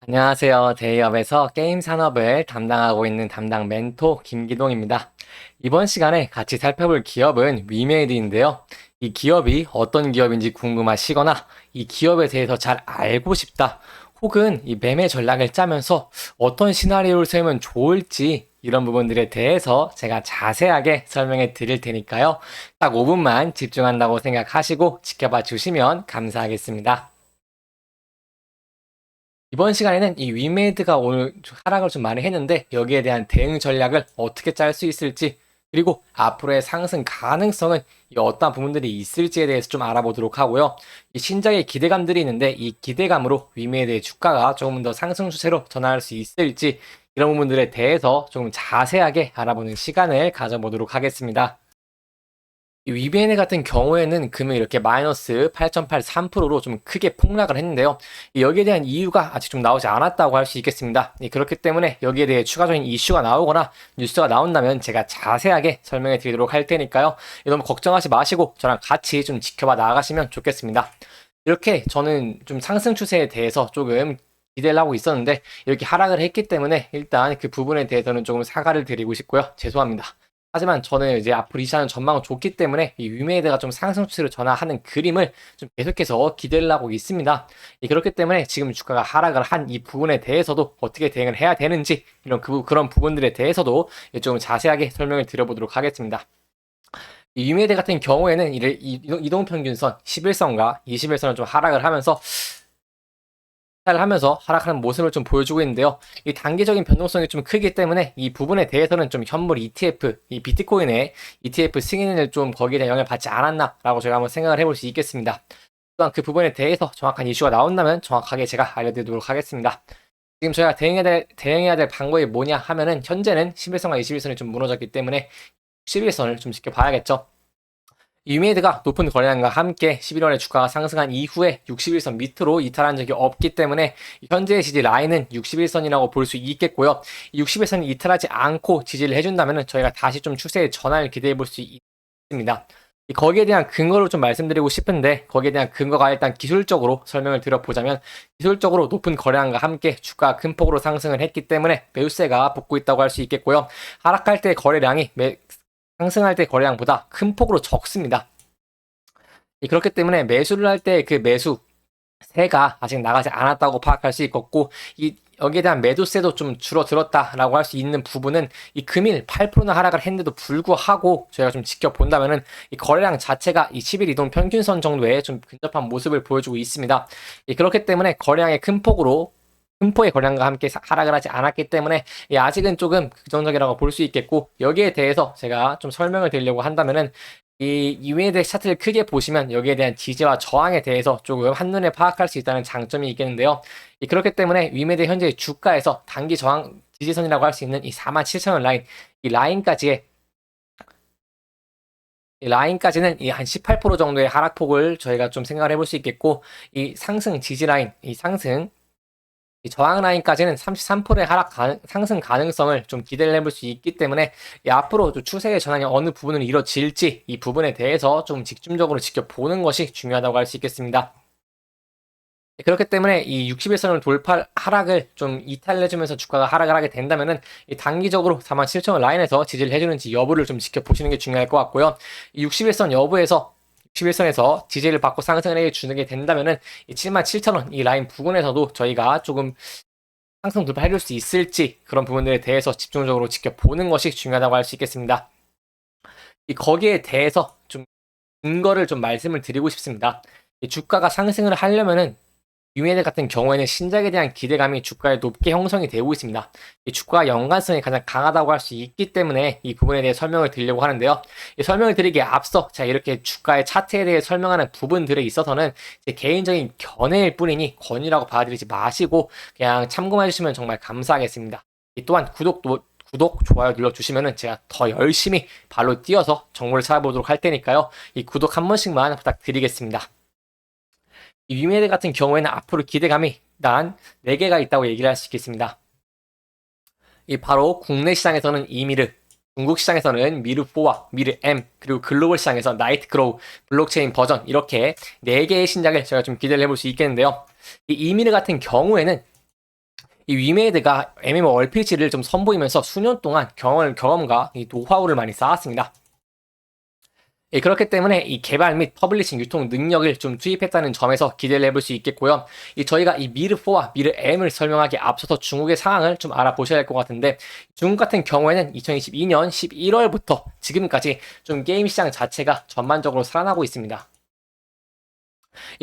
안녕하세요. 대기업에서 게임 산업을 담당하고 있는 담당 멘토 김기동입니다. 이번 시간에 같이 살펴볼 기업은 위메이드인데요. 이 기업이 어떤 기업인지 궁금하시거나 이 기업에 대해서 잘 알고 싶다. 혹은 이 매매 전략을 짜면서 어떤 시나리오를 세우면 좋을지 이런 부분들에 대해서 제가 자세하게 설명해 드릴 테니까요. 딱 5분만 집중한다고 생각하시고 지켜봐 주시면 감사하겠습니다. 이번 시간에는 이 위메이드가 오늘 하락을 좀 많이 했는데 여기에 대한 대응 전략을 어떻게 짤 수 있을지 그리고 앞으로의 상승 가능성은 이 어떤 부분들이 있을지에 대해서 좀 알아보도록 하고요. 이 신작의 기대감들이 있는데 이 기대감으로 위메이드의 주가가 조금 더 상승 추세로 전환할 수 있을지 이런 부분들에 대해서 조금 자세하게 알아보는 시간을 가져보도록 하겠습니다. 이 위비엔에 같은 경우에는 금일 이렇게 마이너스 8.83%로 좀 크게 폭락을 했는데요. 여기에 대한 이유가 아직 좀 나오지 않았다고 할 수 있겠습니다. 그렇기 때문에 여기에 대해 추가적인 이슈가 나오거나 뉴스가 나온다면 제가 자세하게 설명해 드리도록 할 테니까요. 너무 걱정하지 마시고 저랑 같이 좀 지켜봐 나가시면 좋겠습니다. 이렇게 저는 좀 상승 추세에 대해서 조금 기대를 하고 있었는데 이렇게 하락을 했기 때문에 일단 그 부분에 대해서는 조금 사과를 드리고 싶고요. 죄송합니다. 하지만 저는 이제 앞으로 이 시장은 전망은 좋기 때문에 이 위메이드가 좀 상승 추세로 전환하는 그림을 좀 계속해서 기대를 하고 있습니다. 그렇기 때문에 지금 주가가 하락을 한 이 부분에 대해서도 어떻게 대응을 해야 되는지 이런 그런 부분들에 대해서도 좀 자세하게 설명을 드려보도록 하겠습니다. 이 위메이드 같은 경우에는 이동평균선 11선과 21선을 좀 하락을 하면서 하락하는 모습을 좀 보여주고 있는데요. 이 단기적인 변동성이 좀 크기 때문에 이 부분에 대해서는 좀 현물 ETF, 이 비트코인의 ETF 승인을 좀 거기에 대한 영향을 받지 않았나라고 제가 한번 생각을 해볼 수 있겠습니다. 또한 그 부분에 대해서 정확한 이슈가 나온다면 정확하게 제가 알려드리도록 하겠습니다. 지금 저희가 대응해야 될 방법이 뭐냐 하면은 현재는 11선과 21선이 좀 무너졌기 때문에 11선을 좀 지켜봐야겠죠. 유메이드가 높은 거래량과 함께 11월에 주가가 상승한 이후에 61선 밑으로 이탈한 적이 없기 때문에 현재의 지지 라인은 61선이라고 볼 수 있겠고요. 61선이 이탈하지 않고 지지를 해준다면 저희가 다시 좀 추세의 전환을 기대해 볼 수 있습니다. 거기에 대한 근거를 좀 말씀드리고 싶은데 거기에 대한 근거가 일단 기술적으로 설명을 드려보자면 기술적으로 높은 거래량과 함께 주가가 큰 폭으로 상승을 했기 때문에 매수세가 붙고 있다고 할 수 있겠고요. 하락할 때 거래량이 상승할 때 거래량보다 큰 폭으로 적습니다. 그렇기 때문에 매수를 할 때 그 매수세가 아직 나가지 않았다고 파악할 수 있겠고 여기에 대한 매도세도 좀 줄어들었다라고 할 수 있는 부분은 이 금일 8%나 하락을 했는데도 불구하고 저희가 좀 지켜본다면은 이 거래량 자체가 이 10일 이동 평균선 정도에 좀 근접한 모습을 보여주고 있습니다. 그렇기 때문에 거래량의 큰 폭의 거래량과 함께 하락을 하지 않았기 때문에 아직은 조금 긍정적이라고 볼 수 있겠고 여기에 대해서 제가 좀 설명을 드리려고 한다면은 이 위메이드 차트를 크게 보시면 여기에 대한 지지와 저항에 대해서 조금 한눈에 파악할 수 있다는 장점이 있겠는데요. 그렇기 때문에 위메이드 현재 주가에서 단기 저항 지지선이라고 할 수 있는 이 47,000원 라인, 이 라인까지는 이 한 18% 정도의 하락폭을 저희가 좀 생각을 해볼 수 있겠고 이 상승 지지 라인, 이 저항 라인까지는 33%의 상승 가능성을 좀 기대를 해볼 수 있기 때문에 앞으로 추세의 전환이 어느 부분으로 이뤄질지 이 부분에 대해서 좀 집중적으로 지켜보는 것이 중요하다고 할 수 있겠습니다. 그렇기 때문에 이 61선을 하락을 좀 이탈해주면서 주가가 하락을 하게 된다면은 단기적으로 47,000원 라인에서 지지를 해주는지 여부를 좀 지켜보시는 게 중요할 것 같고요. 이 61선 여부에서 61선에서 지지를 받고 상승을 해주는 게 된다면은 이 77,000원 이 라인 부근에서도 저희가 조금 상승 돌파해줄 수 있을지 그런 부분들에 대해서 집중적으로 지켜보는 것이 중요하다고 할 수 있겠습니다. 거기에 대해서 좀 근거를 좀 말씀을 드리고 싶습니다. 주가가 상승을 하려면은 유메이드 같은 경우에는 신작에 대한 기대감이 주가에 높게 형성이 되고 있습니다. 주가 연관성이 가장 강하다고 할 수 있기 때문에 이 부분에 대해 설명을 드리려고 하는데요. 설명을 드리기에 앞서 제가 이렇게 주가의 차트에 대해 설명하는 부분들에 있어서는 제 개인적인 견해일 뿐이니 권유라고 받아들이지 마시고 그냥 참고해 주시면 정말 감사하겠습니다. 또한 구독, 좋아요 눌러주시면 제가 더 열심히 발로 뛰어서 정보를 찾아보도록 할 테니까요. 이 구독 한 번씩만 부탁드리겠습니다. 이 위메이드 같은 경우에는 앞으로 기대감이 단 4개가 있다고 얘기를 할 수 있겠습니다. 바로 국내 시장에서는 이미르, 중국 시장에서는 미르4와 미르M, 그리고 글로벌 시장에서 나이트크로우, 블록체인 버전 이렇게 4개의 신작을 제가 좀 기대를 해볼 수 있겠는데요. 이 이미르 같은 경우에는 이 위메이드가 MMORPG를 좀 선보이면서 수년 동안 경험과 이 노하우를 많이 쌓았습니다. 예, 그렇기 때문에 이 개발 및 퍼블리싱 유통 능력을 좀 투입했다는 점에서 기대를 해볼 수 있겠고요. 저희가 이 미르4와 미르M을 설명하기 앞서서 중국의 상황을 좀 알아보셔야 할 것 같은데, 중국 같은 경우에는 2022년 11월부터 지금까지 좀 게임 시장 자체가 전반적으로 살아나고 있습니다.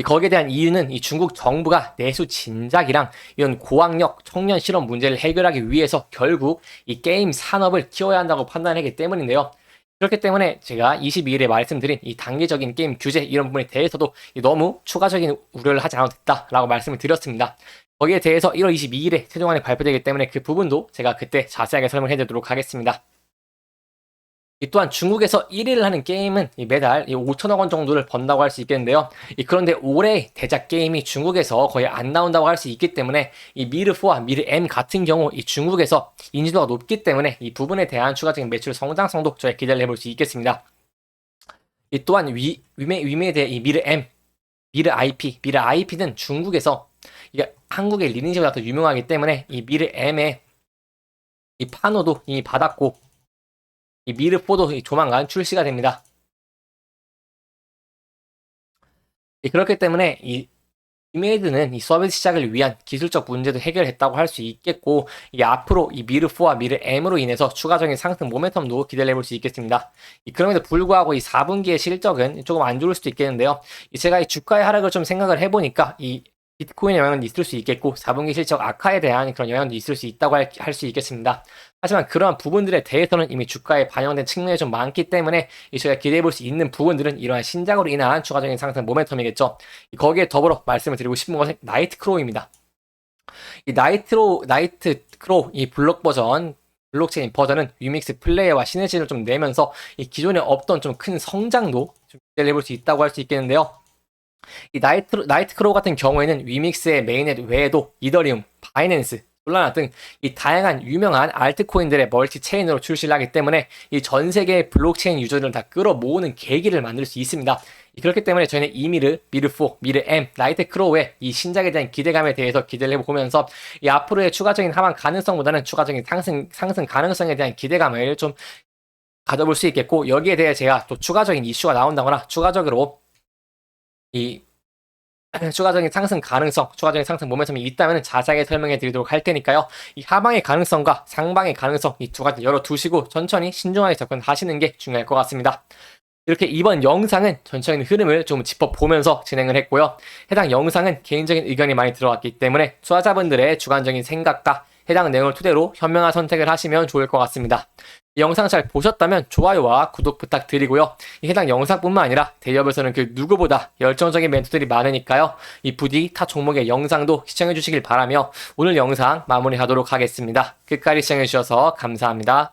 거기에 대한 이유는 이 중국 정부가 내수 진작이랑 이런 고학력 청년 실업 문제를 해결하기 위해서 결국 이 게임 산업을 키워야 한다고 판단하기 때문인데요. 그렇기 때문에 제가 22일에 말씀드린 이 단계적인 게임 규제 이런 부분에 대해서도 너무 추가적인 우려를 하지 않아도 됐다라고 말씀을 드렸습니다. 거기에 대해서 1월 22일에 최종안이 발표되기 때문에 그 부분도 제가 그때 자세하게 설명해 드리도록 하겠습니다. 또한 중국에서 1위를 하는 게임은 매달 5천억 원 정도를 번다고 할 수 있겠는데요. 그런데 올해 대작 게임이 중국에서 거의 안 나온다고 할 수 있기 때문에 이 미르4와 미르M 같은 경우 이 중국에서 인지도가 높기 때문에 이 부분에 대한 추가적인 매출 성장성도 저희 기대를 해볼 수 있겠습니다. 또한 위메에 대해 이 미르M, 미르IP는 중국에서 한국의 리니지보다 더 유명하기 때문에 이 미르M의 이 판호도 이미 받았고 이 미르4도 조만간 출시가 됩니다. 그렇기 때문에 이 이메이드는 이 서비스 시작을 위한 기술적 문제도 해결했다고 할 수 있겠고, 앞으로 이 미르4와 미르M으로 인해서 추가적인 상승 모멘텀도 기대를 해볼 수 있겠습니다. 그럼에도 불구하고 이 4분기의 실적은 조금 안 좋을 수도 있겠는데요. 제가 이 주가의 하락을 좀 생각을 해보니까 이 비트코인의 영향도 있을 수 있겠고 4분기 실적 악화에 대한 그런 영향도 있을 수 있다고 할 수 있겠습니다. 하지만 그러한 부분들에 대해서는 이미 주가에 반영된 측면이 좀 많기 때문에 저희가 기대해 볼 수 있는 부분들은 이러한 신작으로 인한 추가적인 상승 모멘텀이겠죠. 거기에 더불어 말씀을 드리고 싶은 것은 나이트크로우입니다. 이 나이트크로우 이 블록체인 버전은 위믹스 플레이어와 시너지를 좀 내면서 이 기존에 없던 좀 큰 성장도 좀 기대를 해볼 수 있다고 할 수 있겠는데요. 이 나이트크로우 같은 경우에는 위믹스의 메인넷 외에도 이더리움, 바이낸스, 솔라나 등 이 다양한 유명한 알트코인들의 멀티 체인으로 출시를 하기 때문에 이 전 세계의 블록체인 유저들을 다 끌어모으는 계기를 만들 수 있습니다. 그렇기 때문에 저희는 이 미르4, 미르M, 나이트크로우의 이 신작에 대한 기대감에 대해서 기대를 해보면서 이 앞으로의 추가적인 하방 가능성보다는 추가적인 상승 가능성에 대한 기대감을 좀 가져볼 수 있겠고, 여기에 대해 제가 또 추가적인 이슈가 나온다거나 추가적으로 추가적인 상승 가능성, 추가적인 상승 모멘텀이 있다면 자세하게 설명해 드리도록 할 테니까요. 이 하방의 가능성과 상방의 가능성 이 두 가지 열어두시고 천천히 신중하게 접근하시는 게 중요할 것 같습니다. 이렇게 이번 영상은 전체적인 흐름을 좀 짚어보면서 진행을 했고요. 해당 영상은 개인적인 의견이 많이 들어갔기 때문에 투자자분들의 주관적인 생각과 해당 내용을 토대로 현명한 선택을 하시면 좋을 것 같습니다. 이 영상 잘 보셨다면 좋아요와 구독 부탁드리고요. 해당 영상뿐만 아니라 대기업에서는 그 누구보다 열정적인 멘토들이 많으니까요. 부디 타 종목의 영상도 시청해 주시길 바라며 오늘 영상 마무리하도록 하겠습니다. 끝까지 시청해 주셔서 감사합니다.